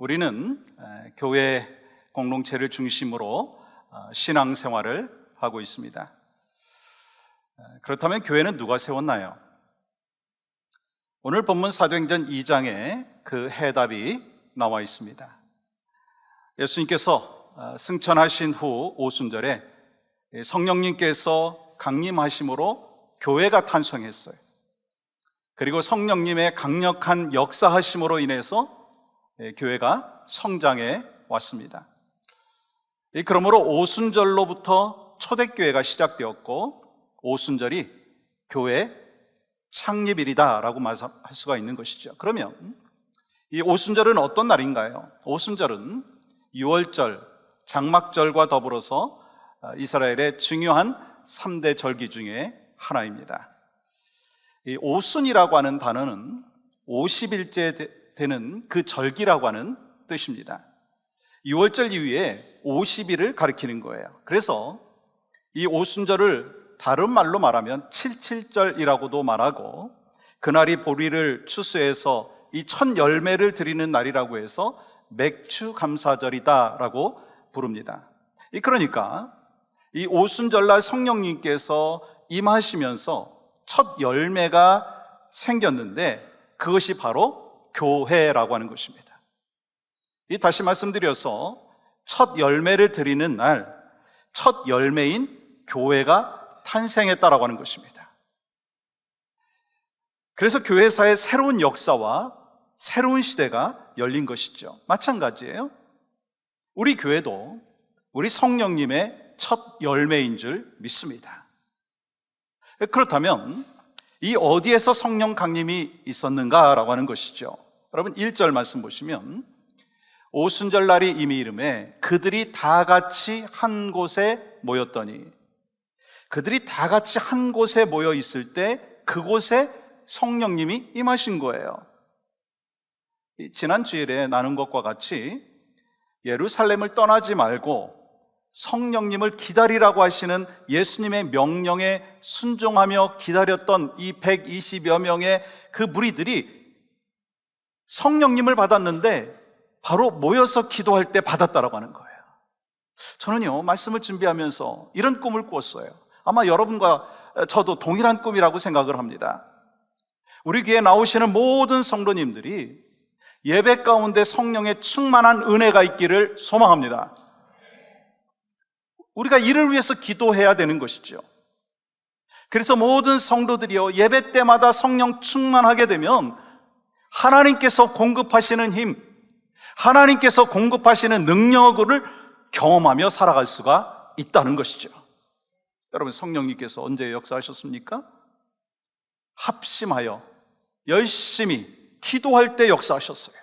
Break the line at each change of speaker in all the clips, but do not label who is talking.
우리는 교회 공동체를 중심으로 신앙생활을 하고 있습니다. 그렇다면 교회는 누가 세웠나요? 오늘 본문 사도행전 2장에 그 해답이 나와 있습니다. 예수님께서 승천하신 후 오순절에 성령님께서 강림하심으로 교회가 탄생했어요. 그리고 성령님의 강력한 역사하심으로 인해서 교회가 성장해 왔습니다. 그러므로 오순절로부터 초대교회가 시작되었고 오순절이 교회 창립일이다라고 말할 수가 있는 것이죠. 그러면 이 오순절은 어떤 날인가요? 오순절은 유월절, 장막절과 더불어서 이스라엘의 중요한 3대 절기 중에 하나입니다. 이 오순이라고 하는 단어는 50일째 되는 그 절기라고 하는 뜻입니다. 6월절 이후에 50일을 가리키는 거예요. 그래서 이 오순절을 다른 말로 말하면 77절이라고도 말하고, 그날이 보리를 추수해서 이 첫 열매를 드리는 날이라고 해서 맥추 감사절이다라고 부릅니다. 그러니까 이 오순절날 성령님께서 임하시면서 첫 열매가 생겼는데 그것이 바로 교회라고 하는 것입니다. 다시 말씀드려서 첫 열매를 드리는 날, 첫 열매인 교회가 탄생했다라고 하는 것입니다. 그래서 교회사의 새로운 역사와 새로운 시대가 열린 것이죠. 마찬가지예요. 우리 교회도 우리 성령님의 첫 열매인 줄 믿습니다. 그렇다면 이 어디에서 성령 강림이 있었는가라고 하는 것이죠. 여러분 1절 말씀 보시면 오순절 날이 이미 이름에 그들이 다 같이 한 곳에 모였더니, 그들이 다 같이 한 곳에 모여 있을 때 그곳에 성령님이 임하신 거예요. 지난 주일에 나눈 것과 같이 예루살렘을 떠나지 말고 성령님을 기다리라고 하시는 예수님의 명령에 순종하며 기다렸던 이 120여 명의 그 무리들이 성령님을 받았는데 바로 모여서 기도할 때 받았다라고 하는 거예요. 저는요, 말씀을 준비하면서 이런 꿈을 꿨어요. 아마 여러분과 저도 동일한 꿈이라고 생각을 합니다. 우리 교회에 나오시는 모든 성도님들이 예배 가운데 성령의 충만한 은혜가 있기를 소망합니다. 우리가 이를 위해서 기도해야 되는 것이죠. 그래서 모든 성도들이요, 예배 때마다 성령 충만하게 되면 하나님께서 공급하시는 힘, 하나님께서 공급하시는 능력을 경험하며 살아갈 수가 있다는 것이죠. 여러분, 성령님께서 언제 역사하셨습니까? 합심하여 열심히 기도할 때 역사하셨어요.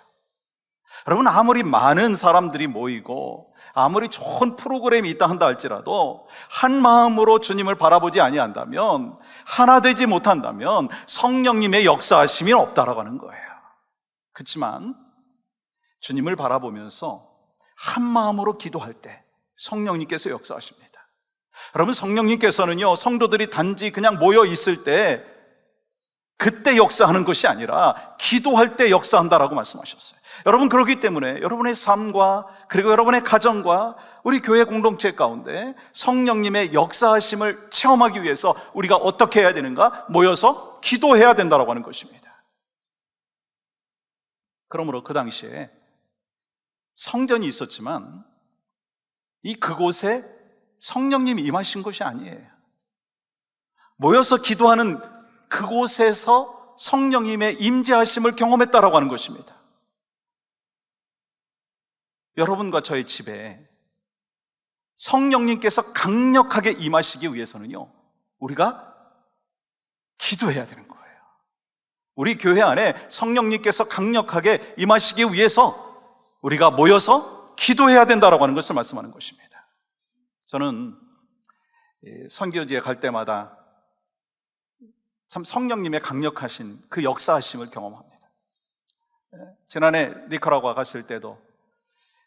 여러분, 아무리 많은 사람들이 모이고 아무리 좋은 프로그램이 있다 한다 할지라도 한 마음으로 주님을 바라보지 아니한다면, 하나 되지 못한다면 성령님의 역사하심이 없다라고 하는 거예요. 그렇지만 주님을 바라보면서 한 마음으로 기도할 때 성령님께서 역사하십니다. 여러분, 성령님께서는요, 성도들이 단지 그냥 모여 있을 때 그때 역사하는 것이 아니라 기도할 때 역사한다라고 말씀하셨어요. 여러분, 그렇기 때문에 여러분의 삶과 그리고 여러분의 가정과 우리 교회 공동체 가운데 성령님의 역사하심을 체험하기 위해서 우리가 어떻게 해야 되는가? 모여서 기도해야 된다라고 하는 것입니다. 그러므로 그 당시에 성전이 있었지만 그곳에 성령님이 임하신 것이 아니에요. 모여서 기도하는 그곳에서 성령님의 임재하심을 경험했다라고 하는 것입니다. 여러분과 저의 집에 성령님께서 강력하게 임하시기 위해서는요, 우리가 기도해야 되는 거예요. 우리 교회 안에 성령님께서 강력하게 임하시기 위해서 우리가 모여서 기도해야 된다라고 하는 것을 말씀하는 것입니다. 저는 선교지에 갈 때마다 참 성령님의 강력하신 그 역사하심을 경험합니다. 지난해 니카라과 갔을 때도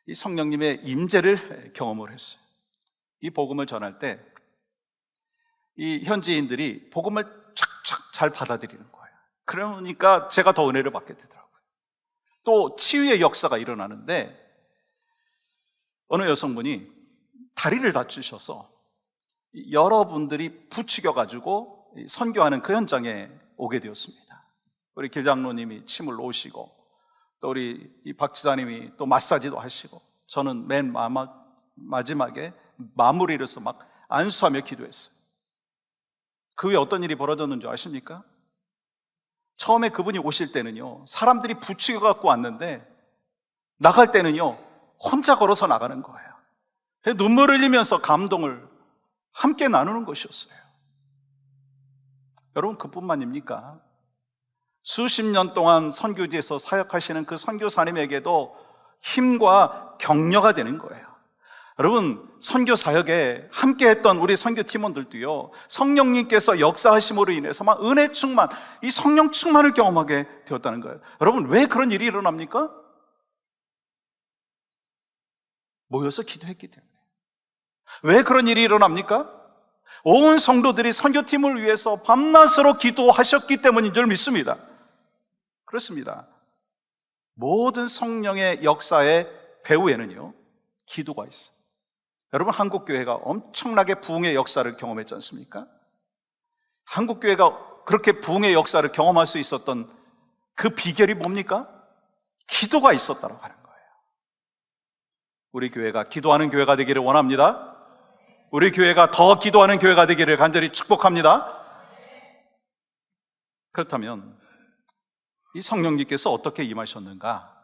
이 성령님의 임재를 경험을 했어요. 이 복음을 전할 때 이 현지인들이 복음을 착착 잘 받아들이는 거예요. 그러니까 제가 더 은혜를 받게 되더라고요. 또 치유의 역사가 일어나는데, 어느 여성분이 다리를 다치셔서 여러분들이 부추겨가지고 선교하는 그 현장에 오게 되었습니다. 우리 길장로님이 침을 놓으시고, 또 우리 박 지사님이 또 마사지도 하시고, 저는 맨 마지막에 마무리를 해서 막 안수하며 기도했어요. 그 후에 어떤 일이 벌어졌는지 아십니까? 처음에 그분이 오실 때는요, 사람들이 부추겨 갖고 왔는데, 나갈 때는요, 혼자 걸어서 나가는 거예요. 눈물을 흘리면서 감동을 함께 나누는 것이었어요. 여러분, 그뿐만입니까? 수십 년 동안 선교지에서 사역하시는 그 선교사님에게도 힘과 격려가 되는 거예요. 여러분, 선교 사역에 함께 했던 우리 선교 팀원들도요, 성령님께서 역사하심으로 인해서 막 은혜 충만, 이 성령 충만을 경험하게 되었다는 거예요. 여러분, 왜 그런 일이 일어납니까? 모여서 기도했기 때문에. 왜 그런 일이 일어납니까? 온 성도들이 선교팀을 위해서 밤낮으로 기도하셨기 때문인 줄 믿습니다. 그렇습니다. 모든 성령의 역사의 배후에는요, 기도가 있어요. 여러분, 한국교회가 엄청나게 부흥의 역사를 경험했지 않습니까? 한국교회가 그렇게 부흥의 역사를 경험할 수 있었던 그 비결이 뭡니까? 기도가 있었다고 하는 거예요. 우리 교회가 기도하는 교회가 되기를 원합니다. 우리 교회가 더 기도하는 교회가 되기를 간절히 축복합니다. 그렇다면 이 성령님께서 어떻게 임하셨는가?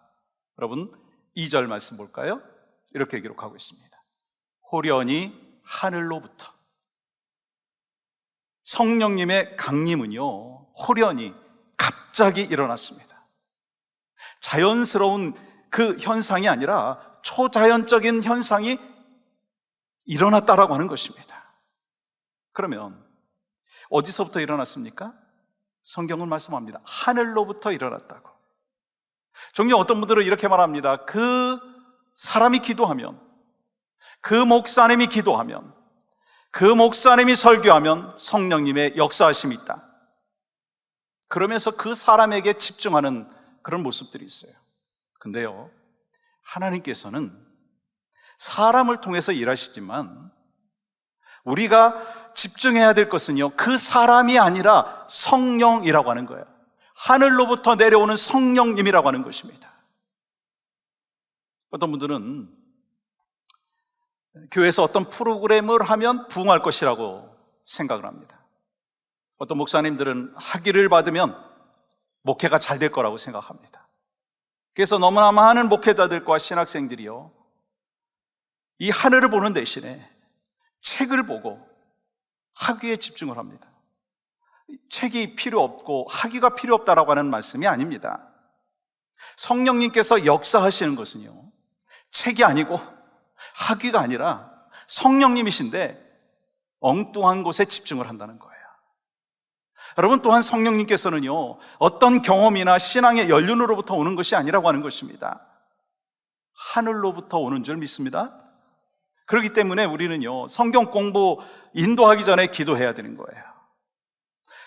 여러분, 2절 말씀 볼까요? 이렇게 기록하고 있습니다. 호련히 하늘로부터. 성령님의 강림은요, 호련히 갑자기 일어났습니다. 자연스러운 그 현상이 아니라 초자연적인 현상이 일어났다라고 하는 것입니다. 그러면 어디서부터 일어났습니까? 성경은 말씀합니다. 하늘로부터 일어났다고. 종종 어떤 분들은 이렇게 말합니다. 그 사람이 기도하면, 그 목사님이 기도하면, 그 목사님이 설교하면 성령님의 역사하심이 있다. 그러면서 그 사람에게 집중하는 그런 모습들이 있어요. 근데요, 하나님께서는 사람을 통해서 일하시지만 우리가 집중해야 될 것은요, 그 사람이 아니라 성령이라고 하는 거예요. 하늘로부터 내려오는 성령님이라고 하는 것입니다. 어떤 분들은 교회에서 어떤 프로그램을 하면 부흥할 것이라고 생각을 합니다. 어떤 목사님들은 학위를 받으면 목회가 잘 될 거라고 생각합니다. 그래서 너무나 많은 목회자들과 신학생들이요, 이 하늘을 보는 대신에 책을 보고 학위에 집중을 합니다. 책이 필요 없고 학위가 필요 없다라고 하는 말씀이 아닙니다. 성령님께서 역사하시는 것은요, 책이 아니고 학위가 아니라 성령님이신데 엉뚱한 곳에 집중을 한다는 거예요. 여러분, 또한 성령님께서는요, 어떤 경험이나 신앙의 연륜으로부터 오는 것이 아니라고 하는 것입니다. 하늘로부터 오는 줄 믿습니다. 그렇기 때문에 우리는요, 성경 공부 인도하기 전에 기도해야 되는 거예요.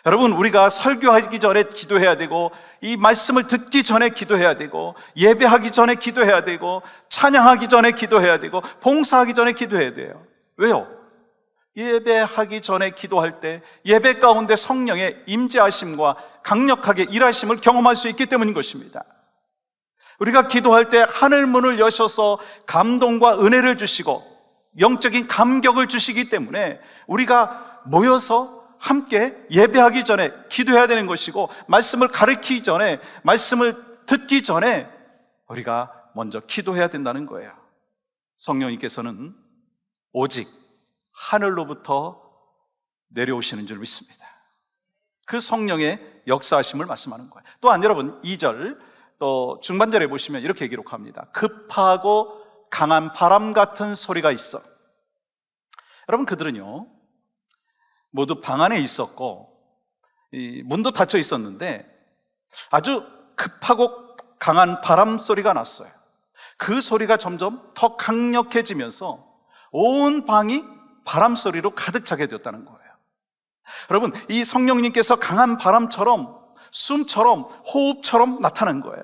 여러분, 우리가 설교하기 전에 기도해야 되고, 이 말씀을 듣기 전에 기도해야 되고, 예배하기 전에 기도해야 되고, 찬양하기 전에 기도해야 되고, 봉사하기 전에 기도해야 돼요. 왜요? 예배하기 전에 기도할 때 예배 가운데 성령의 임재하심과 강력하게 일하심을 경험할 수 있기 때문인 것입니다. 우리가 기도할 때 하늘 문을 여셔서 감동과 은혜를 주시고 영적인 감격을 주시기 때문에 우리가 모여서 함께 예배하기 전에 기도해야 되는 것이고, 말씀을 가르치기 전에, 말씀을 듣기 전에 우리가 먼저 기도해야 된다는 거예요. 성령님께서는 오직 하늘로부터 내려오시는 줄 믿습니다. 그 성령의 역사하심을 말씀하는 거예요. 또한 여러분, 2절 또 중반절에 보시면 이렇게 기록합니다. 급하고 강한 바람 같은 소리가 있어. 여러분, 그들은요 모두 방 안에 있었고 이 문도 닫혀 있었는데 아주 급하고 강한 바람 소리가 났어요. 그 소리가 점점 더 강력해지면서 온 방이 바람 소리로 가득 차게 되었다는 거예요. 여러분, 이 성령님께서 강한 바람처럼, 숨처럼, 호흡처럼 나타난 거예요.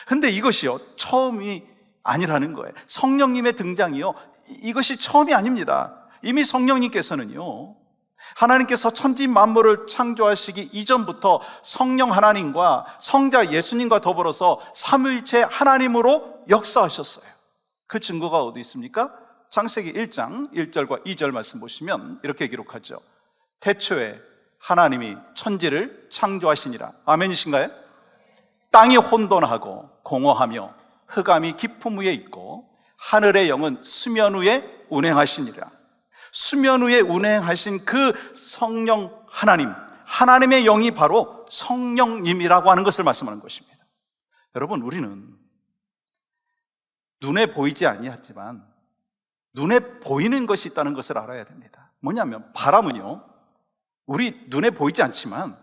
근데 이것이요, 처음이 아니라는 거예요. 성령님의 등장이요, 이것이 처음이 아닙니다. 이미 성령님께서는요, 하나님께서 천지 만물을 창조하시기 이전부터 성령 하나님과 성자 예수님과 더불어서 삼위일체 하나님으로 역사하셨어요. 그 증거가 어디 있습니까? 창세기 1장 1절과 2절 말씀 보시면 이렇게 기록하죠. 태초에 하나님이 천지를 창조하시니라. 아멘이신가요? 땅이 혼돈하고 공허하며 흑암이 깊음 위에 있고 하늘의 영은 수면 위에 운행하시니라. 수면 위에 운행하신 그 성령 하나님, 하나님의 영이 바로 성령님이라고 하는 것을 말씀하는 것입니다. 여러분, 우리는 눈에 보이지 아니하지만 눈에 보이는 것이 있다는 것을 알아야 됩니다. 뭐냐면 바람은요, 우리 눈에 보이지 않지만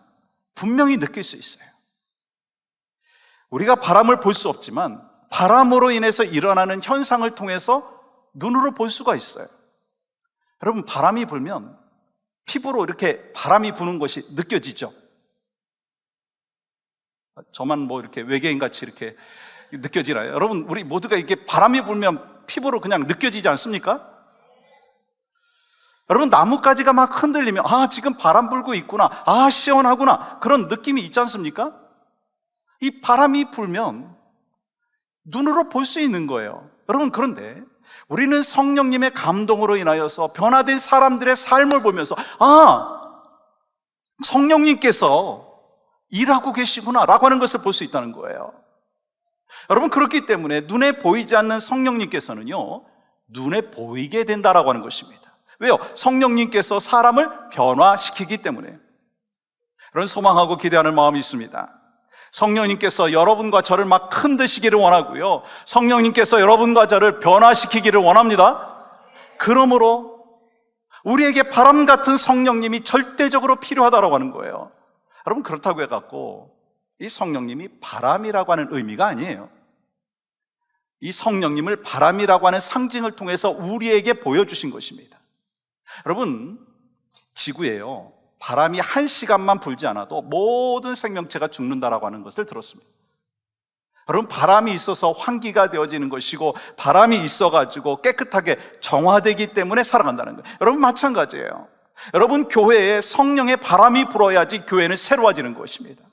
분명히 느낄 수 있어요. 우리가 바람을 볼 수 없지만 바람으로 인해서 일어나는 현상을 통해서 눈으로 볼 수가 있어요. 여러분, 바람이 불면 피부로 이렇게 바람이 부는 것이 느껴지죠? 저만 뭐 이렇게 외계인같이 이렇게 느껴지나요? 여러분, 우리 모두가 이게 바람이 불면 피부로 그냥 느껴지지 않습니까? 여러분, 나뭇가지가 막 흔들리면 지금 바람 불고 있구나, 시원하구나, 그런 느낌이 있지 않습니까? 이 바람이 불면 눈으로 볼 수 있는 거예요. 여러분, 그런데 우리는 성령님의 감동으로 인하여서 변화된 사람들의 삶을 보면서 성령님께서 일하고 계시구나 라고 하는 것을 볼 수 있다는 거예요. 여러분, 그렇기 때문에 눈에 보이지 않는 성령님께서는요, 눈에 보이게 된다라고 하는 것입니다. 왜요? 성령님께서 사람을 변화시키기 때문에. 그런 소망하고 기대하는 마음이 있습니다. 성령님께서 여러분과 저를 막 흔드시기를 원하고요, 성령님께서 여러분과 저를 변화시키기를 원합니다. 그러므로 우리에게 바람 같은 성령님이 절대적으로 필요하다고 하는 거예요. 여러분, 그렇다고 해갖고 이 성령님이 바람이라고 하는 의미가 아니에요. 이 성령님을 바람이라고 하는 상징을 통해서 우리에게 보여주신 것입니다. 여러분, 지구에요, 바람이 1시간만 불지 않아도 모든 생명체가 죽는다라고 하는 것을 들었습니다. 여러분, 바람이 있어서 환기가 되어지는 것이고 바람이 있어가지고 깨끗하게 정화되기 때문에 살아간다는 거예요. 여러분, 마찬가지예요. 여러분, 교회에 성령의 바람이 불어야지 교회는 새로워지는 것입니다.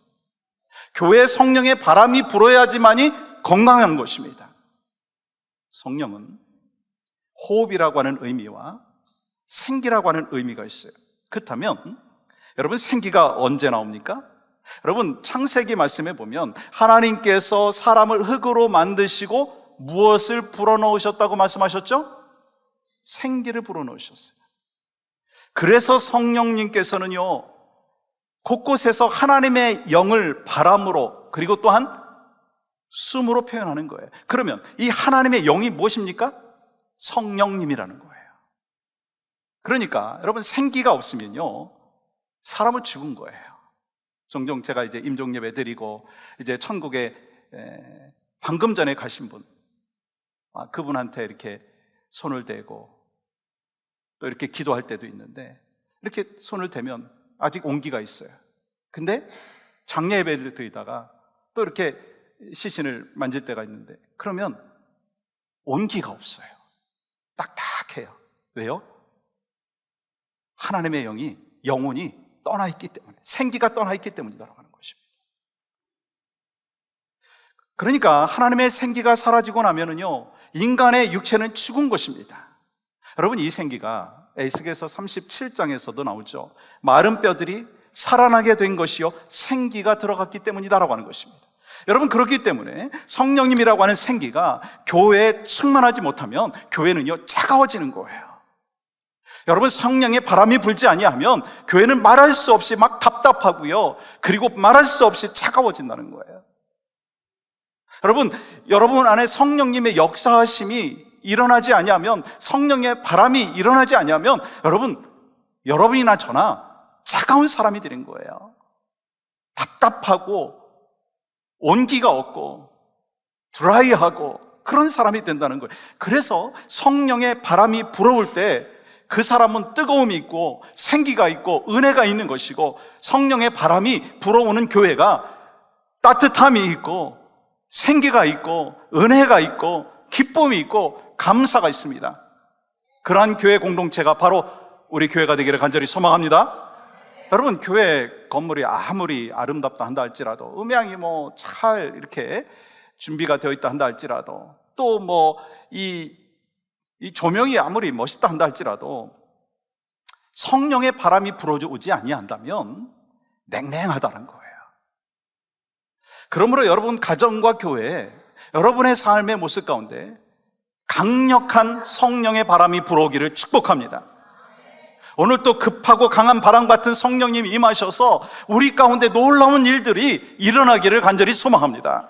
교회에 성령의 바람이 불어야지만이 건강한 것입니다. 성령은 호흡이라고 하는 의미와 생기라고 하는 의미가 있어요. 그렇다면 여러분, 생기가 언제 나옵니까? 여러분, 창세기 말씀에 보면 하나님께서 사람을 흙으로 만드시고 무엇을 불어넣으셨다고 말씀하셨죠? 생기를 불어넣으셨어요. 그래서 성령님께서는요, 곳곳에서 하나님의 영을 바람으로, 그리고 또한 숨으로 표현하는 거예요. 그러면 이 하나님의 영이 무엇입니까? 성령님이라는 거예요. 그러니까 여러분, 생기가 없으면요, 사람은 죽은 거예요. 종종 제가 이제 임종 예배 드리고 이제 천국에 방금 전에 가신 분, 그분한테 이렇게 손을 대고 또 이렇게 기도할 때도 있는데, 이렇게 손을 대면 아직 온기가 있어요. 근데 장례 예배를 드리다가 또 이렇게 시신을 만질 때가 있는데, 그러면 온기가 없어요. 딱딱해요. 왜요? 하나님의 영이, 영혼이 떠나 있기 때문에, 생기가 떠나 있기 때문이라고 하는 것입니다. 그러니까 하나님의 생기가 사라지고 나면은요, 인간의 육체는 죽은 것입니다. 여러분, 이 생기가 에스겔서 37장에서도 나오죠. 마른 뼈들이 살아나게 된 것이요, 생기가 들어갔기 때문이다라고 하는 것입니다. 여러분, 그렇기 때문에 성령님이라고 하는 생기가 교회에 충만하지 못하면 교회는요, 차가워지는 거예요. 여러분, 성령의 바람이 불지 아니하면 교회는 말할 수 없이 막 답답하고요, 그리고 말할 수 없이 차가워진다는 거예요. 여러분 안에 성령님의 역사하심이 일어나지 아니하면, 성령의 바람이 일어나지 아니하면 여러분이나 저나 차가운 사람이 되는 거예요. 답답하고 온기가 없고 드라이하고 그런 사람이 된다는 거예요. 그래서 성령의 바람이 불어올 때 그 사람은 뜨거움이 있고 생기가 있고 은혜가 있는 것이고, 성령의 바람이 불어오는 교회가 따뜻함이 있고 생기가 있고 은혜가 있고 기쁨이 있고 감사가 있습니다. 그러한 교회 공동체가 바로 우리 교회가 되기를 간절히 소망합니다. 여러분, 교회 건물이 아무리 아름답다 한다 할지라도, 음향이 뭐 잘 이렇게 준비가 되어 있다 한다 할지라도, 또 뭐 이 조명이 아무리 멋있다 한다 할지라도 성령의 바람이 불어오지 아니한다면 냉랭하다는 거예요. 그러므로 여러분 가정과 교회, 여러분의 삶의 모습 가운데 강력한 성령의 바람이 불어오기를 축복합니다. 오늘 또 급하고 강한 바람 같은 성령님이 임하셔서 우리 가운데 놀라운 일들이 일어나기를 간절히 소망합니다.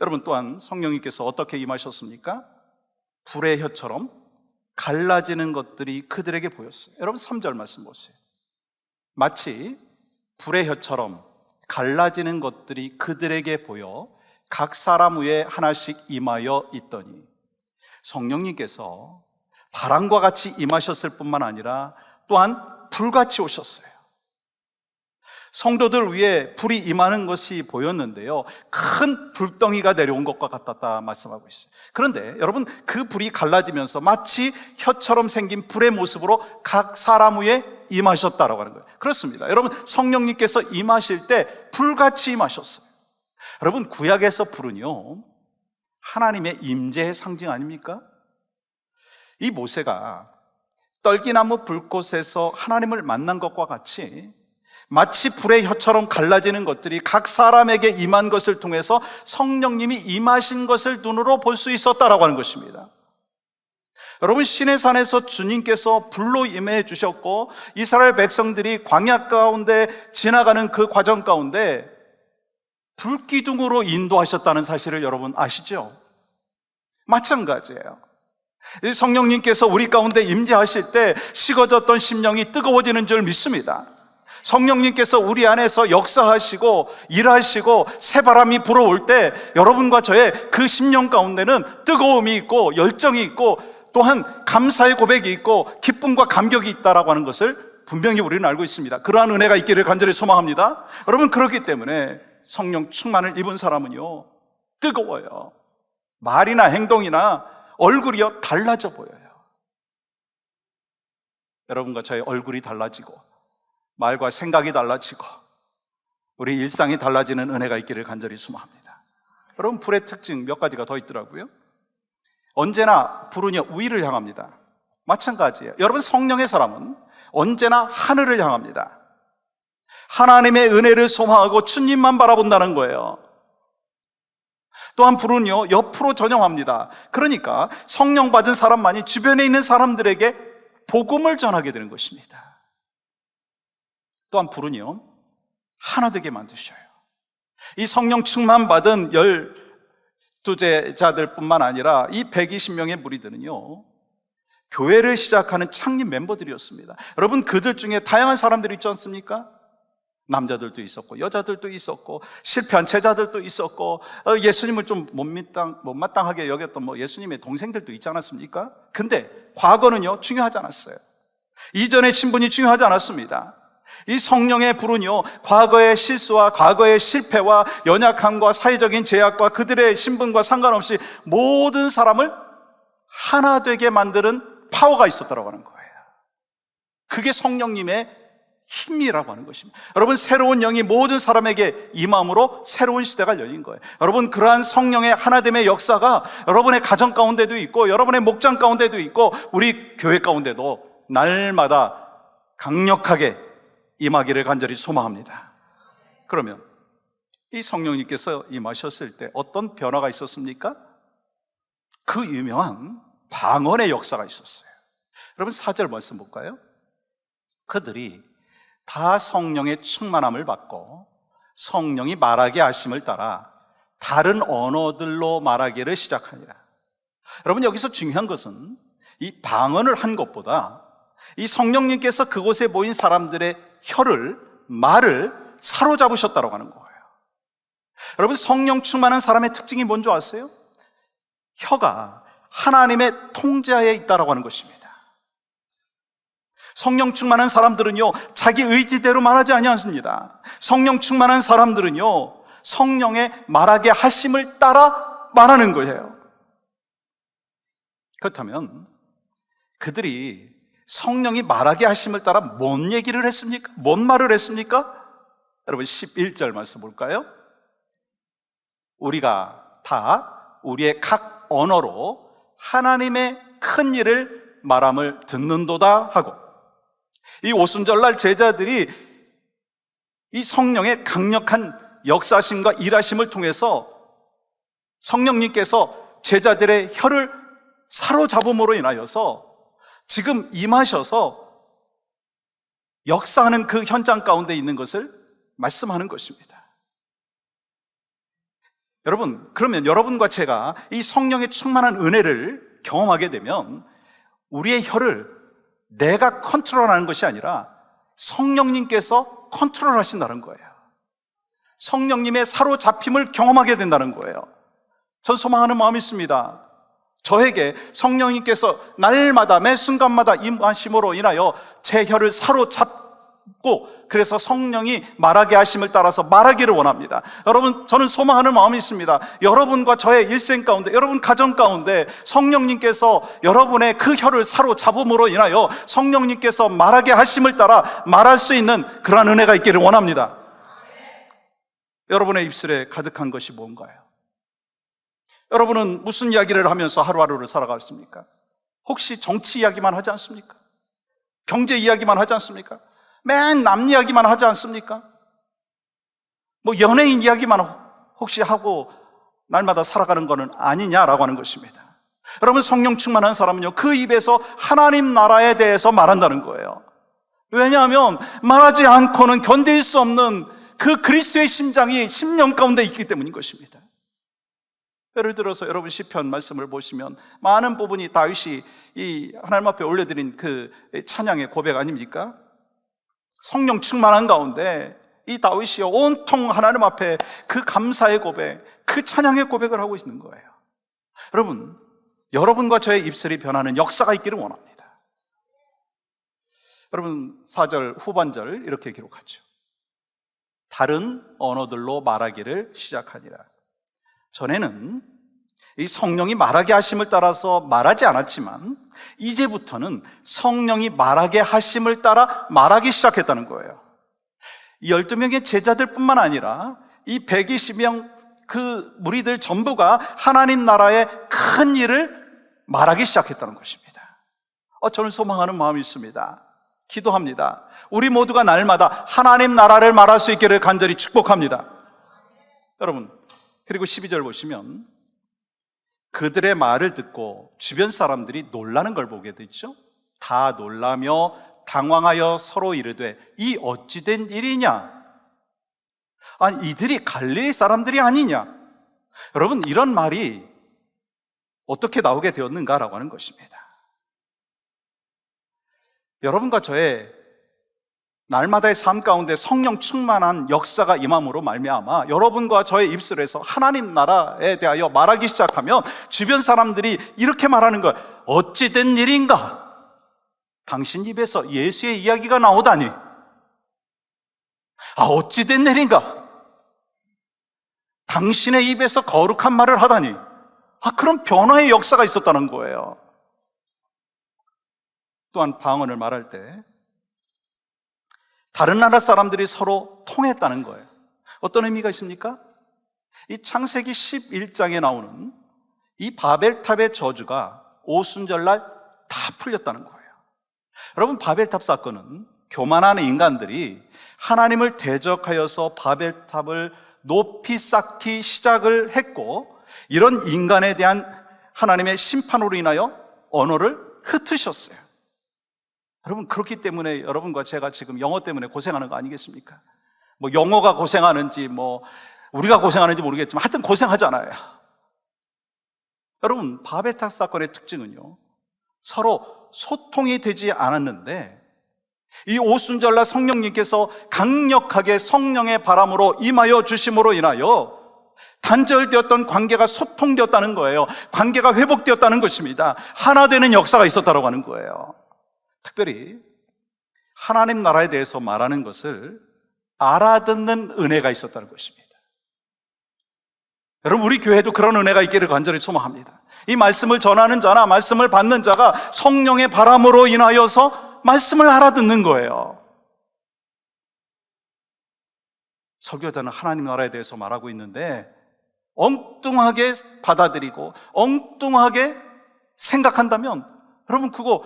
여러분, 또한 성령님께서 어떻게 임하셨습니까? 불의 혀처럼 갈라지는 것들이 그들에게 보였어요. 여러분 3절 말씀 보세요. 마치 불의 혀처럼 갈라지는 것들이 그들에게 보여 각 사람 위에 하나씩 임하여 있더니, 성령님께서 바람과 같이 임하셨을 뿐만 아니라 또한 불같이 오셨어요. 성도들 위에 불이 임하는 것이 보였는데요, 큰 불덩이가 내려온 것과 같았다 말씀하고 있어요. 그런데 여러분, 그 불이 갈라지면서 마치 혀처럼 생긴 불의 모습으로 각 사람 위에 임하셨다라고 하는 거예요. 그렇습니다. 여러분, 성령님께서 임하실 때 불같이 임하셨어요. 여러분, 구약에서 불은요, 하나님의 임재의 상징 아닙니까? 이 모세가 떨기나무 불꽃에서 하나님을 만난 것과 같이 마치 불의 혀처럼 갈라지는 것들이 각 사람에게 임한 것을 통해서 성령님이 임하신 것을 눈으로 볼 수 있었다라고 하는 것입니다. 여러분, 시내산에서 주님께서 불로 임해 주셨고, 이스라엘 백성들이 광야 가운데 지나가는 그 과정 가운데 불기둥으로 인도하셨다는 사실을 여러분 아시죠? 마찬가지예요. 성령님께서 우리 가운데 임재하실 때 식어졌던 심령이 뜨거워지는 줄 믿습니다. 성령님께서 우리 안에서 역사하시고 일하시고 새바람이 불어올 때 여러분과 저의 그 심령 가운데는 뜨거움이 있고 열정이 있고 또한 감사의 고백이 있고 기쁨과 감격이 있다라고 하는 것을 분명히 우리는 알고 있습니다. 그러한 은혜가 있기를 간절히 소망합니다. 여러분, 그렇기 때문에 성령 충만을 입은 사람은요, 뜨거워요. 말이나 행동이나 얼굴이요, 달라져 보여요. 여러분과 저의 얼굴이 달라지고 말과 생각이 달라지고 우리 일상이 달라지는 은혜가 있기를 간절히 소망합니다. 여러분, 불의 특징 몇 가지가 더 있더라고요. 언제나 불은요, 위를 향합니다. 마찬가지예요. 여러분, 성령의 사람은 언제나 하늘을 향합니다. 하나님의 은혜를 소망하고 주님만 바라본다는 거예요. 또한 불은요, 옆으로 전형합니다. 그러니까 성령 받은 사람만이 주변에 있는 사람들에게 복음을 전하게 되는 것입니다. 또한 불은요, 하나 되게 만드셔요. 이 성령 충만 받은 12제자들 뿐만 아니라 이 120명의 무리들은요, 교회를 시작하는 창립 멤버들이었습니다. 여러분, 그들 중에 다양한 사람들이 있지 않습니까? 남자들도 있었고 여자들도 있었고 실패한 제자들도 있었고 예수님을 좀 못마땅하게 여겼던 예수님의 동생들도 있지 않았습니까? 근데 과거는요, 중요하지 않았어요. 이전의 신분이 중요하지 않았습니다. 이 성령의 불은요, 과거의 실수와 과거의 실패와 연약함과 사회적인 제약과 그들의 신분과 상관없이 모든 사람을 하나 되게 만드는 파워가 있었다고 하는 거예요. 그게 성령님의 힘이라고 하는 것입니다. 여러분, 새로운 영이 모든 사람에게 임함으로 새로운 시대가 열린 거예요. 여러분, 그러한 성령의 하나됨의 역사가 여러분의 가정 가운데도 있고 여러분의 목장 가운데도 있고 우리 교회 가운데도 날마다 강력하게 임하기를 간절히 소망합니다. 그러면 이 성령님께서 임하셨을 때 어떤 변화가 있었습니까? 그 유명한 방언의 역사가 있었어요. 여러분, 4절 말씀 볼까요? 그들이 다 성령의 충만함을 받고 성령이 말하게 하심을 따라 다른 언어들로 말하기를 시작하니라. 여러분, 여기서 중요한 것은 이 방언을 한 것보다 이 성령님께서 그곳에 모인 사람들의 말을 사로잡으셨다고 하는 거예요. 여러분, 성령 충만한 사람의 특징이 뭔지 아세요? 혀가 하나님의 통제하에 있다고 하는 것입니다. 성령 충만한 사람들은요, 자기 의지대로 말하지 아니하십니다. 성령 충만한 사람들은요, 성령의 말하게 하심을 따라 말하는 거예요. 그렇다면 그들이 성령이 말하게 하심을 따라 뭔 얘기를 했습니까? 뭔 말을 했습니까? 여러분 11절 말씀 볼까요? 우리가 다 우리의 각 언어로 하나님의 큰 일을 말함을 듣는도다 하고, 이 오순절날 제자들이 이 성령의 강력한 역사심과 일하심을 통해서 성령님께서 제자들의 혀를 사로잡음으로 인하여서 지금 임하셔서 역사하는 그 현장 가운데 있는 것을 말씀하는 것입니다. 여러분, 그러면 여러분과 제가 이 성령의 충만한 은혜를 경험하게 되면 우리의 혀를 내가 컨트롤하는 것이 아니라 성령님께서 컨트롤하신다는 거예요. 성령님의 사로잡힘을 경험하게 된다는 거예요. 전 소망하는 마음이 있습니다. 저에게 성령님께서 날마다 매 순간마다 임하심으로 인하여 제 혀를 사로잡고, 그래서 성령이 말하게 하심을 따라서 말하기를 원합니다. 여러분, 저는 소망하는 마음이 있습니다. 여러분과 저의 일생 가운데, 여러분 가정 가운데 성령님께서 여러분의 그 혀를 사로잡음으로 인하여 성령님께서 말하게 하심을 따라 말할 수 있는 그러한 은혜가 있기를 원합니다. 여러분의 입술에 가득한 것이 뭔가요? 여러분은 무슨 이야기를 하면서 하루하루를 살아가십니까? 혹시 정치 이야기만 하지 않습니까? 경제 이야기만 하지 않습니까? 맨 남 이야기만 하지 않습니까? 뭐 연예인 이야기만 혹시 하고 날마다 살아가는 거는 아니냐라고 하는 것입니다. 여러분, 성령 충만한 사람은요, 그 입에서 하나님 나라에 대해서 말한다는 거예요. 왜냐하면 말하지 않고는 견딜 수 없는 그 그리스도의 심장이 심령 가운데 있기 때문인 것입니다. 예를 들어서 여러분 시편 말씀을 보시면 많은 부분이 다윗이 이 하나님 앞에 올려드린 그 찬양의 고백 아닙니까? 성령 충만한 가운데 이 다윗이요, 온통 하나님 앞에 그 감사의 고백, 그 찬양의 고백을 하고 있는 거예요. 여러분, 여러분과 저의 입술이 변하는 역사가 있기를 원합니다. 여러분, 4절 후반절 이렇게 기록하죠. 다른 언어들로 말하기를 시작하니라. 전에는 이 성령이 말하게 하심을 따라서 말하지 않았지만 이제부터는 성령이 말하게 하심을 따라 말하기 시작했다는 거예요. 이 12명의 제자들 뿐만 아니라 이 120명 그 무리들 전부가 하나님 나라의 큰 일을 말하기 시작했다는 것입니다. 저는 소망하는 마음이 있습니다. 기도합니다. 우리 모두가 날마다 하나님 나라를 말할 수 있기를 간절히 축복합니다. 여러분, 그리고 12절 보시면 그들의 말을 듣고 주변 사람들이 놀라는 걸 보게 되죠. 다 놀라며 당황하여 서로 이르되 이 어찌된 일이냐? 아니, 이들이 갈릴리 사람들이 아니냐? 여러분, 이런 말이 어떻게 나오게 되었는가라고 하는 것입니다. 여러분과 저의 날마다의 삶 가운데 성령 충만한 역사가 임함으로 말미암아 여러분과 저의 입술에서 하나님 나라에 대하여 말하기 시작하면 주변 사람들이 이렇게 말하는 거예요. 어찌된 일인가? 당신 입에서 예수의 이야기가 나오다니. 어찌된 일인가? 당신의 입에서 거룩한 말을 하다니. 그런 변화의 역사가 있었다는 거예요. 또한 방언을 말할 때 다른 나라 사람들이 서로 통했다는 거예요. 어떤 의미가 있습니까? 이 창세기 11장에 나오는 이 바벨탑의 저주가 오순절날 다 풀렸다는 거예요. 여러분, 바벨탑 사건은 교만한 인간들이 하나님을 대적하여서 바벨탑을 높이 쌓기 시작을 했고, 이런 인간에 대한 하나님의 심판으로 인하여 언어를 흩으셨어요. 여러분, 그렇기 때문에 여러분과 제가 지금 영어 때문에 고생하는 거 아니겠습니까? 뭐 영어가 고생하는지 뭐 우리가 고생하는지 모르겠지만 하여튼 고생하잖아요. 여러분, 바벨탑 사건의 특징은요, 서로 소통이 되지 않았는데 이 오순절날 성령님께서 강력하게 성령의 바람으로 임하여 주심으로 인하여 단절되었던 관계가 소통되었다는 거예요. 관계가 회복되었다는 것입니다. 하나 되는 역사가 있었다고 하는 거예요. 특별히 하나님 나라에 대해서 말하는 것을 알아듣는 은혜가 있었다는 것입니다. 여러분, 우리 교회도 그런 은혜가 있기를 간절히 소망합니다. 이 말씀을 전하는 자나 말씀을 받는 자가 성령의 바람으로 인하여서 말씀을 알아듣는 거예요. 설교자는 하나님 나라에 대해서 말하고 있는데 엉뚱하게 받아들이고 엉뚱하게 생각한다면 여러분, 그거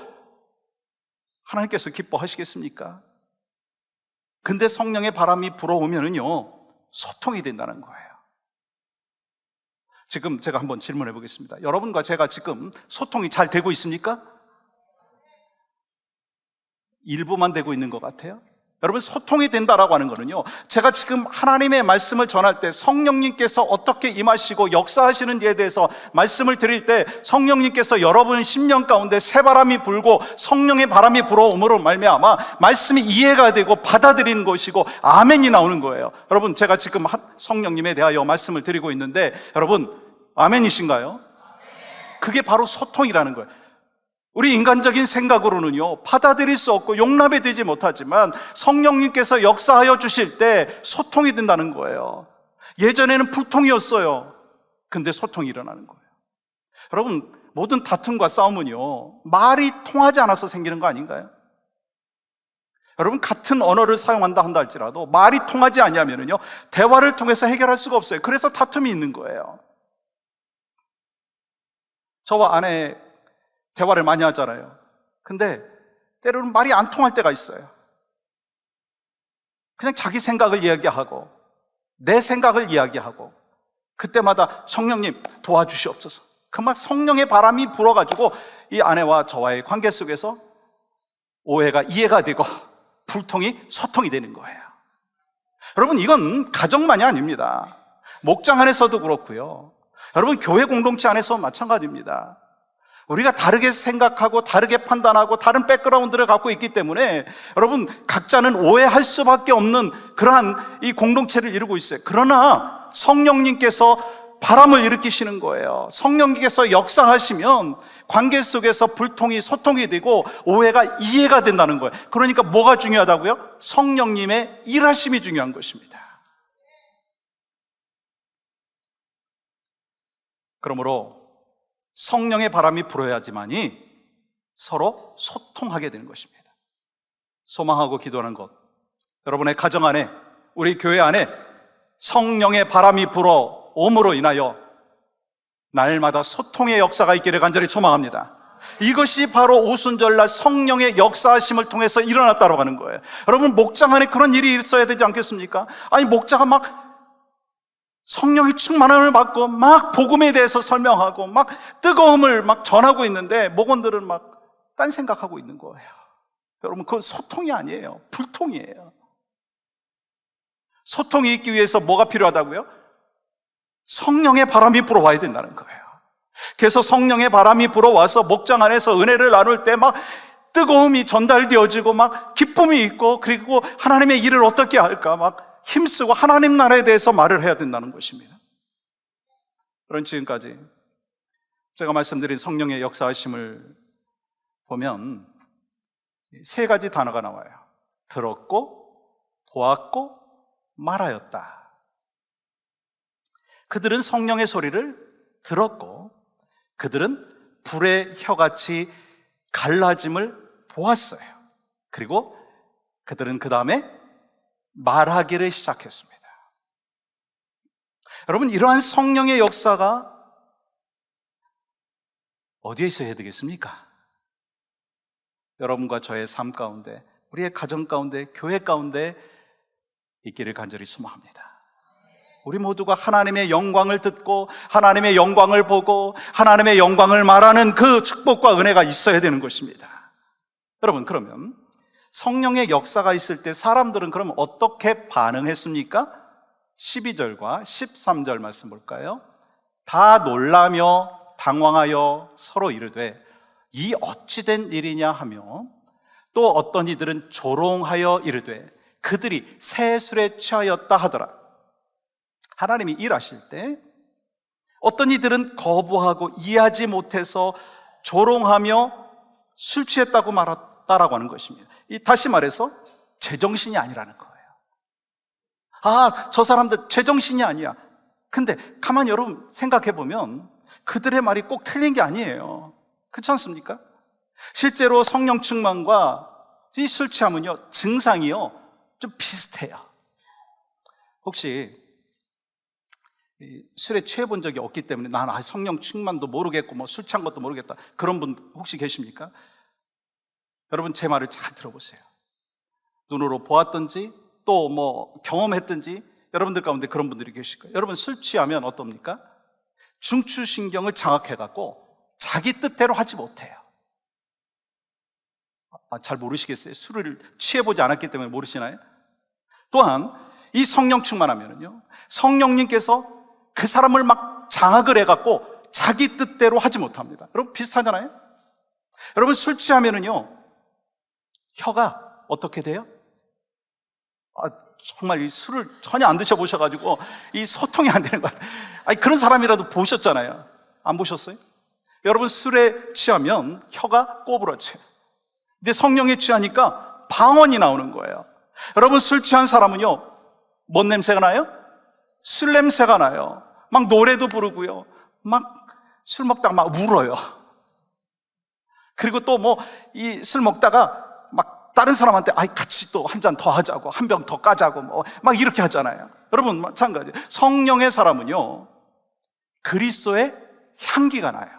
하나님께서 기뻐하시겠습니까? 근데 성령의 바람이 불어오면은요, 소통이 된다는 거예요. 지금 제가 한번 질문해 보겠습니다. 여러분과 제가 지금 소통이 잘 되고 있습니까? 일부만 되고 있는 것 같아요. 여러분, 소통이 된다라고 하는 거는요, 제가 지금 하나님의 말씀을 전할 때 성령님께서 어떻게 임하시고 역사하시는지에 대해서 말씀을 드릴 때 성령님께서 여러분 심령 가운데 새바람이 불고 성령의 바람이 불어옴으로 말미암아 말씀이 이해가 되고 받아들이는 것이고 아멘이 나오는 거예요. 여러분, 제가 지금 성령님에 대하여 말씀을 드리고 있는데 여러분, 아멘이신가요? 그게 바로 소통이라는 거예요. 우리 인간적인 생각으로는요, 받아들일 수 없고 용납이 되지 못하지만 성령님께서 역사하여 주실 때 소통이 된다는 거예요. 예전에는 불통이었어요. 근데 소통이 일어나는 거예요. 여러분, 모든 다툼과 싸움은요, 말이 통하지 않아서 생기는 거 아닌가요? 여러분, 같은 언어를 사용한다 한다 할지라도 말이 통하지 아니하면은요, 대화를 통해서 해결할 수가 없어요. 그래서 다툼이 있는 거예요. 저와 아내 대화를 많이 하잖아요. 근데 때로는 말이 안 통할 때가 있어요. 그냥 자기 생각을 이야기하고 내 생각을 이야기하고 그때마다 성령님 도와주시옵소서. 그 막 성령의 바람이 불어가지고 이 아내와 저와의 관계 속에서 오해가 이해가 되고 불통이 소통이 되는 거예요. 여러분, 이건 가정만이 아닙니다. 목장 안에서도 그렇고요. 여러분, 교회 공동체 안에서 마찬가지입니다. 우리가 다르게 생각하고 다르게 판단하고 다른 백그라운드를 갖고 있기 때문에 여러분, 각자는 오해할 수밖에 없는 그러한 이 공동체를 이루고 있어요. 그러나 성령님께서 바람을 일으키시는 거예요. 성령님께서 역사하시면 관계 속에서 불통이 소통이 되고 오해가 이해가 된다는 거예요. 그러니까 뭐가 중요하다고요? 성령님의 일하심이 중요한 것입니다. 그러므로 성령의 바람이 불어야지만이 서로 소통하게 되는 것입니다. 소망하고 기도하는 것, 여러분의 가정 안에, 우리 교회 안에 성령의 바람이 불어옴으로 인하여 날마다 소통의 역사가 있기를 간절히 소망합니다. 이것이 바로 오순절날 성령의 역사하심을 통해서 일어났다고 하는 거예요. 여러분, 목장 안에 그런 일이 있어야 되지 않겠습니까? 아니, 목자가 막 성령의 충만함을 받고 막 복음에 대해서 설명하고 막 뜨거움을 막 전하고 있는데 목원들은 막 딴 생각하고 있는 거예요. 여러분, 그건 소통이 아니에요. 불통이에요. 소통이 있기 위해서 뭐가 필요하다고요? 성령의 바람이 불어와야 된다는 거예요. 그래서 성령의 바람이 불어와서 목장 안에서 은혜를 나눌 때 막 뜨거움이 전달되어지고 막 기쁨이 있고, 그리고 하나님의 일을 어떻게 할까 막 힘쓰고 하나님 나라에 대해서 말을 해야 된다는 것입니다. 그런 지금까지 제가 말씀드린 성령의 역사하심을 보면 세 가지 단어가 나와요. 들었고, 보았고, 말하였다. 그들은 성령의 소리를 들었고, 그들은 불의 혀같이 갈라짐을 보았어요. 그리고 그들은 그 다음에 말하기를 시작했습니다. 여러분, 이러한 성령의 역사가 어디에 있어야 되겠습니까? 여러분과 저의 삶 가운데, 우리의 가정 가운데, 교회 가운데 있기를 간절히 소망합니다. 우리 모두가 하나님의 영광을 듣고 하나님의 영광을 보고 하나님의 영광을 말하는 그 축복과 은혜가 있어야 되는 것입니다. 여러분, 그러면 성령의 역사가 있을 때 사람들은 그럼 어떻게 반응했습니까? 12절과 13절 말씀 볼까요? 다 놀라며 당황하여 서로 이르되 이 어찌된 일이냐 하며, 또 어떤 이들은 조롱하여 이르되 그들이 새 술에 취하였다 하더라. 하나님이 일하실 때 어떤 이들은 거부하고 이해하지 못해서 조롱하며 술 취했다고 말했다라고 하는 것입니다. 다시 말해서 제정신이 아니라는 거예요. 아, 저 사람들 제정신이 아니야. 근데 가만히 여러분 생각해 보면 그들의 말이 꼭 틀린 게 아니에요. 그렇지 않습니까? 실제로 성령 충만과 이 술 취함은요, 증상이요, 좀 비슷해요. 혹시 술에 취해 본 적이 없기 때문에 난 성령 충만도 모르겠고 뭐 술 취한 것도 모르겠다, 그런 분 혹시 계십니까? 여러분 제 말을 잘 들어보세요. 눈으로 보았든지 또 뭐 경험했든지 여러분들 가운데 그런 분들이 계실 거예요. 여러분 술 취하면 어떻습니까? 중추신경을 장악해갖고 자기 뜻대로 하지 못해요. 잘 모르시겠어요? 술을 취해보지 않았기 때문에 모르시나요? 또한 이 성령 충만하면요, 성령님께서 그 사람을 막 장악을 해갖고 자기 뜻대로 하지 못합니다. 여러분 비슷하잖아요? 여러분 술 취하면요, 혀가 어떻게 돼요? 정말 이 술을 전혀 안 드셔보셔가지고 이 소통이 안 되는 것 같아요. 그런 사람이라도 보셨잖아요. 안 보셨어요? 여러분 술에 취하면 혀가 꼬부러져요. 근데 성령에 취하니까 방언이 나오는 거예요. 여러분 술 취한 사람은요, 뭔 냄새가 나요? 술 냄새가 나요. 막 노래도 부르고요, 막 술 먹다가 막 울어요. 그리고 또 뭐 이 술 먹다가 막 다른 사람한테 같이 또 한 잔 더 하자고, 한 병 더 까자고 뭐 막 이렇게 하잖아요. 여러분 마찬가지. 성령의 사람은요, 그리스도의 향기가 나요.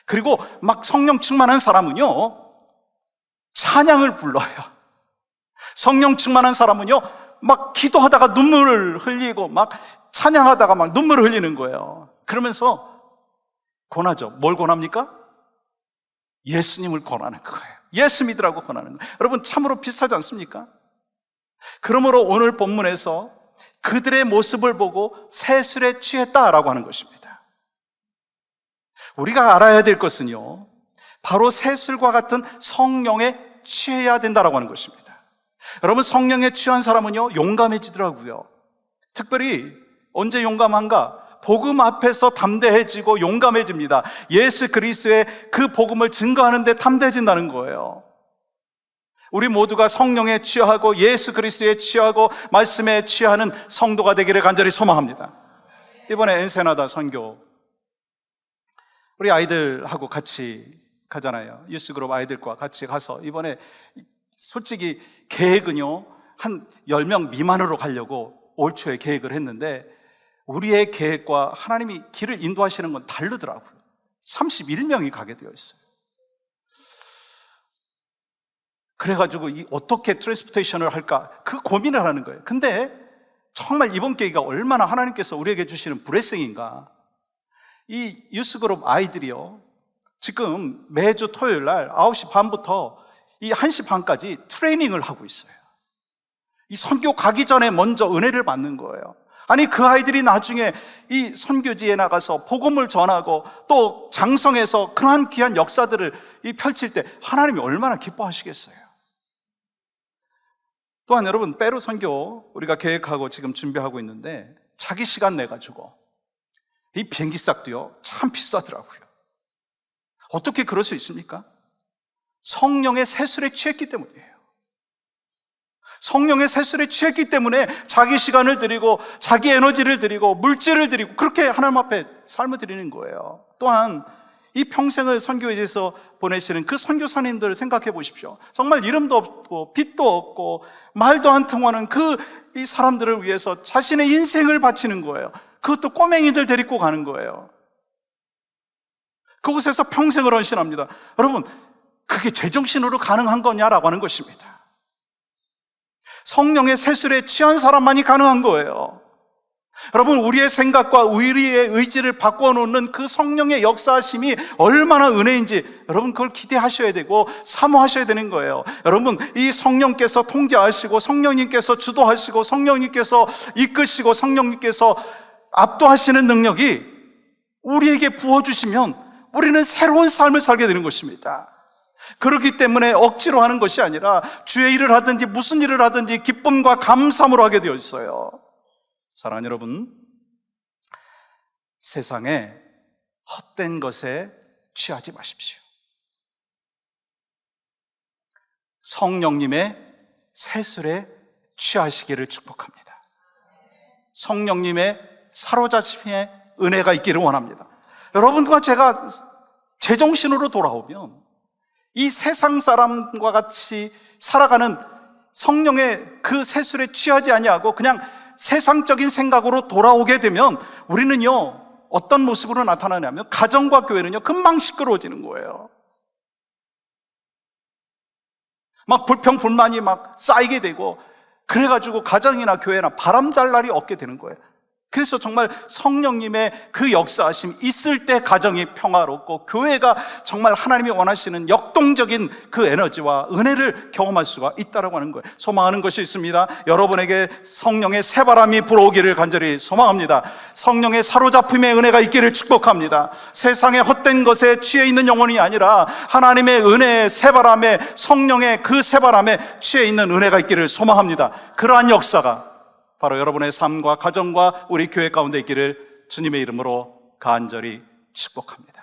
그리고 막 성령 충만한 사람은요, 찬양을 불러요. 성령 충만한 사람은요, 막 기도하다가 눈물을 흘리고 막 찬양하다가 막 눈물을 흘리는 거예요. 그러면서 권하죠. 뭘 권합니까? 예수님을 권하는 거예요. 예수 믿으라고 권하는 거예요. 여러분 참으로 비슷하지 않습니까? 그러므로 오늘 본문에서 그들의 모습을 보고 새 술에 취했다라고 하는 것입니다. 우리가 알아야 될 것은요, 바로 새 술과 같은 성령에 취해야 된다라고 하는 것입니다. 여러분 성령에 취한 사람은요, 용감해지더라고요. 특별히 언제 용감한가? 복음 앞에서 담대해지고 용감해집니다. 예수 그리스도의 그 복음을 증거하는 데 담대해진다는 거예요. 우리 모두가 성령에 취하고 예수 그리스도에 취하고 말씀에 취하는 성도가 되기를 간절히 소망합니다. 이번에 엔세나다 선교 우리 아이들하고 같이 가잖아요. 유스그룹 아이들과 같이 가서 이번에 솔직히 계획은요, 한 10명 미만으로 가려고 올 초에 계획을 했는데 우리의 계획과 하나님이 길을 인도하시는 건 다르더라고요. 31명이 가게 되어 있어요. 그래가지고 어떻게 트랜스포테이션을 할까 그 고민을 하는 거예요. 근데 정말 이번 계기가 얼마나 하나님께서 우리에게 주시는 블레싱인가. 이 유스그룹 아이들이요, 지금 매주 토요일 날 9시 반부터 이 1시 반까지 트레이닝을 하고 있어요. 이 선교 가기 전에 먼저 은혜를 받는 거예요. 아니 그 아이들이 나중에 이 선교지에 나가서 복음을 전하고 또 장성에서 그러한 귀한 역사들을 펼칠 때 하나님이 얼마나 기뻐하시겠어요. 또한 여러분 페루 선교 우리가 계획하고 지금 준비하고 있는데 자기 시간 내가지고 이 비행기 값도요 참 비싸더라고요. 어떻게 그럴 수 있습니까? 성령의 새술에 취했기 때문이에요. 성령의 새술에 취했기 때문에 자기 시간을 드리고 자기 에너지를 드리고 물질을 드리고 그렇게 하나님 앞에 삶을 드리는 거예요. 또한 이 평생을 선교지에서 보내시는 그 선교사님들을 생각해 보십시오. 정말 이름도 없고 빛도 없고 말도 안 통하는 이 사람들을 위해서 자신의 인생을 바치는 거예요. 그것도 꼬맹이들 데리고 가는 거예요. 그곳에서 평생을 헌신합니다. 여러분 그게 제정신으로 가능한 거냐라고 하는 것입니다. 성령의 새술에 취한 사람만이 가능한 거예요. 여러분 우리의 생각과 우리의 의지를 바꿔놓는 그 성령의 역사하심이 얼마나 은혜인지 여러분 그걸 기대하셔야 되고 사모하셔야 되는 거예요. 여러분 이 성령께서 통제하시고 성령님께서 주도하시고 성령님께서 이끄시고 성령님께서 압도하시는 능력이 우리에게 부어주시면 우리는 새로운 삶을 살게 되는 것입니다. 그렇기 때문에 억지로 하는 것이 아니라 주의 일을 하든지 무슨 일을 하든지 기쁨과 감사함으로 하게 되어 있어요. 사랑하는 여러분, 세상에 헛된 것에 취하지 마십시오. 성령님의 새술에 취하시기를 축복합니다. 성령님의 사로잡힘의 은혜가 있기를 원합니다. 여러분과 제가 제정신으로 돌아오면 이 세상 사람과 같이 살아가는 성령의 그 세술에 취하지 아니하고 그냥 세상적인 생각으로 돌아오게 되면 우리는요, 어떤 모습으로 나타나냐면 가정과 교회는요, 금방 시끄러워지는 거예요. 막 불평, 불만이 막 쌓이게 되고, 그래가지고 가정이나 교회나 바람잘 날이 없게 되는 거예요. 그래서 정말 성령님의 그 역사하심 있을 때 가정이 평화롭고 교회가 정말 하나님이 원하시는 역동적인 그 에너지와 은혜를 경험할 수가 있다라고 하는 거예요. 소망하는 것이 있습니다. 여러분에게 성령의 새바람이 불어오기를 간절히 소망합니다. 성령의 사로잡힘의 은혜가 있기를 축복합니다. 세상의 헛된 것에 취해 있는 영혼이 아니라 하나님의 은혜의 새바람에, 성령의 그 새바람에 취해 있는 은혜가 있기를 소망합니다. 그러한 역사가 바로 여러분의 삶과 가정과 우리 교회 가운데 있기를 주님의 이름으로 간절히 축복합니다.